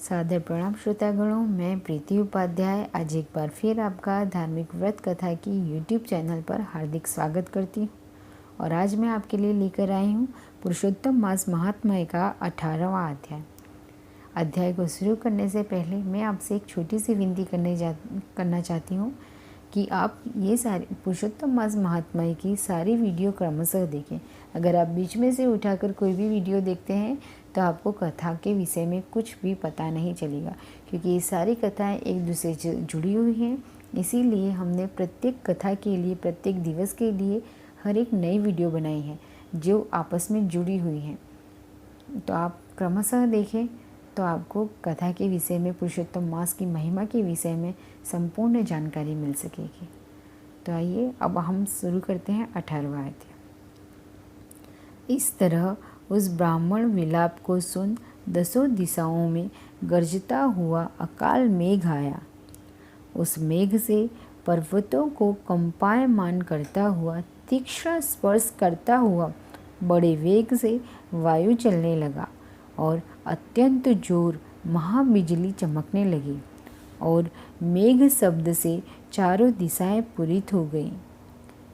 सादर प्रणाम श्रोतागणों, मैं प्रीति उपाध्याय आज एक बार फिर आपका धार्मिक व्रत कथा की यूट्यूब चैनल पर हार्दिक स्वागत करती हूँ। और आज मैं आपके लिए लेकर आई हूँ पुरुषोत्तम मास महात्म्य का 18वां अध्याय को शुरू करने से पहले मैं आपसे एक छोटी सी विनती करना चाहती हूँ कि आप ये सारी पुरुषोत्तम मास महात्म्य की सारी वीडियो क्रमशः देखें। अगर आप बीच में से उठाकर कोई भी वीडियो देखते हैं तो आपको कथा के विषय में कुछ भी पता नहीं चलेगा, क्योंकि ये सारी कथाएं एक दूसरे से जुड़ी हुई हैं। इसीलिए हमने प्रत्येक कथा के लिए, प्रत्येक दिवस के लिए हर एक नई वीडियो बनाई है जो आपस में जुड़ी हुई हैं। तो आप क्रमशः देखें तो आपको कथा के विषय में, पुरुषोत्तम मास की महिमा के विषय में संपूर्ण जानकारी मिल सकेगी। तो आइए अब हम शुरू करते हैं 18वां अध्याय। इस तरह उस ब्राह्मण विलाप को सुन 10 दिशाओं में गरजता हुआ अकाल मेघ आया। उस मेघ से पर्वतों को कंपायमान करता हुआ, तीक्ष्ण स्पर्श करता हुआ बड़े वेग से वायु चलने लगा और अत्यंत जोर महाबिजली चमकने लगी और मेघ शब्द से चारों दिशाएं पूरित हो गईं।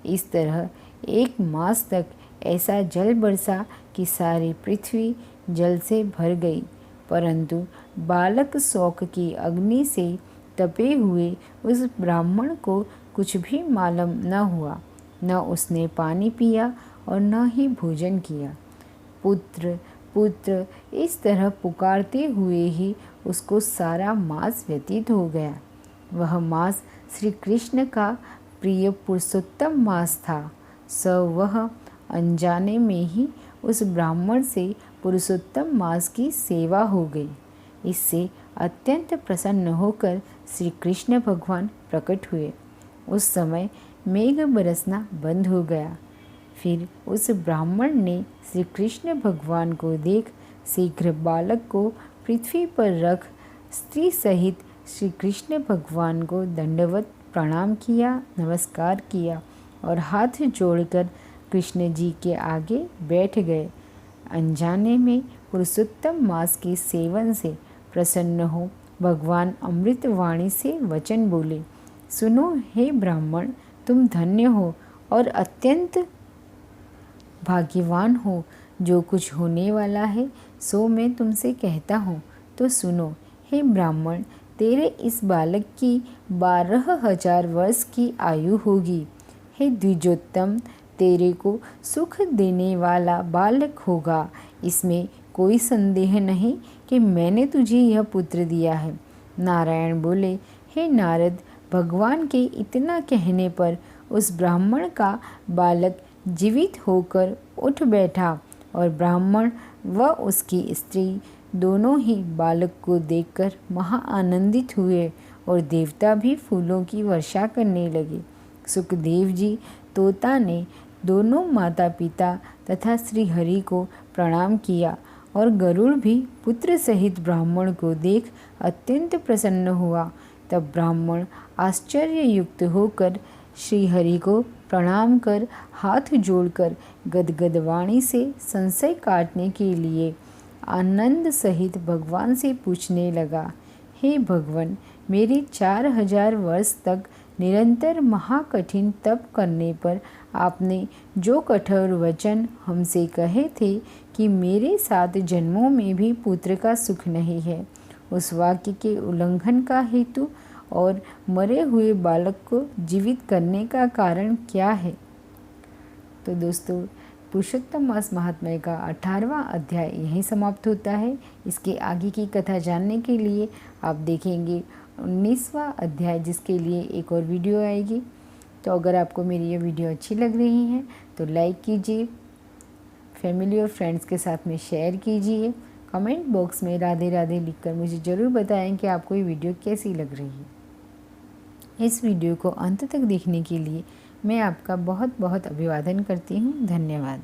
इस तरह 1 मास तक ऐसा जल बरसा कि सारी पृथ्वी जल से भर गई, परंतु बालक शौक की अग्नि से तपे हुए उस ब्राह्मण को कुछ भी मालूम न हुआ। न उसने पानी पिया और न ही भोजन किया। पुत्र पुत्र इस तरह पुकारते हुए ही उसको सारा मास व्यतीत हो गया। वह मास श्री कृष्ण का प्रिय पुरुषोत्तम मास था। वह अनजाने में ही उस ब्राह्मण से पुरुषोत्तम मास की सेवा हो गई। इससे अत्यंत प्रसन्न होकर श्री कृष्ण भगवान प्रकट हुए। उस समय मेघ बरसना बंद हो गया। फिर उस ब्राह्मण ने श्री कृष्ण भगवान को देख शीघ्र बालक को पृथ्वी पर रख स्त्री सहित श्री कृष्ण भगवान को दंडवत प्रणाम किया, नमस्कार किया और हाथ जोड़कर कृष्ण जी के आगे बैठ गए। अनजाने में पुरुषोत्तम मास के सेवन से प्रसन्न हो भगवान अमृत वाणी से वचन बोले, सुनो हे ब्राह्मण, तुम धन्य हो और अत्यंत भाग्यवान हो। जो कुछ होने वाला है सो मैं तुमसे कहता हूँ, तो सुनो। हे ब्राह्मण, तेरे इस बालक की 12,000 वर्ष की आयु होगी। हे द्विजोत्तम, तेरे को सुख देने वाला बालक होगा। इसमें कोई संदेह नहीं कि मैंने तुझे यह पुत्र दिया है। नारायण बोले, हे नारद, भगवान के इतना कहने पर उस ब्राह्मण का बालक जीवित होकर उठ बैठा और ब्राह्मण व उसकी स्त्री दोनों ही बालक को देखकर महा आनंदित हुए और देवता भी फूलों की वर्षा करने लगे। सुखदेव जी तोता ने दोनों माता पिता तथा श्री हरि को प्रणाम किया और गरुड़ भी पुत्र सहित ब्राह्मण को देख अत्यंत प्रसन्न हुआ। तब ब्राह्मण आश्चर्ययुक्त होकर श्री हरि को प्रणाम कर हाथ जोड़कर गदगद वाणी से संशय काटने के लिए आनंद सहित भगवान से पूछने लगा, हे भगवान, मेरे 4,000 वर्ष तक निरंतर महाकठिन तप करने पर आपने जो कठोर वचन हमसे कहे थे कि मेरे 7 जन्मों में भी पुत्र का सुख नहीं है, उस वाक्य के उल्लंघन का हेतु और मरे हुए बालक को जीवित करने का कारण क्या है? तो दोस्तों, पुरुषोत्तम मास महात्म्य का 18वां अध्याय यहीं समाप्त होता है। इसके आगे की कथा जानने के लिए आप देखेंगे 19वां अध्याय, जिसके लिए एक और वीडियो आएगी। तो अगर आपको मेरी ये वीडियो अच्छी लग रही है तो लाइक कीजिए, फैमिली और फ्रेंड्स के साथ में शेयर कीजिए। कमेंट बॉक्स में राधे राधे लिखकर मुझे ज़रूर बताएं कि आपको ये वीडियो कैसी लग रही है। इस वीडियो को अंत तक देखने के लिए मैं आपका बहुत बहुत अभिवादन करती हूँ। धन्यवाद।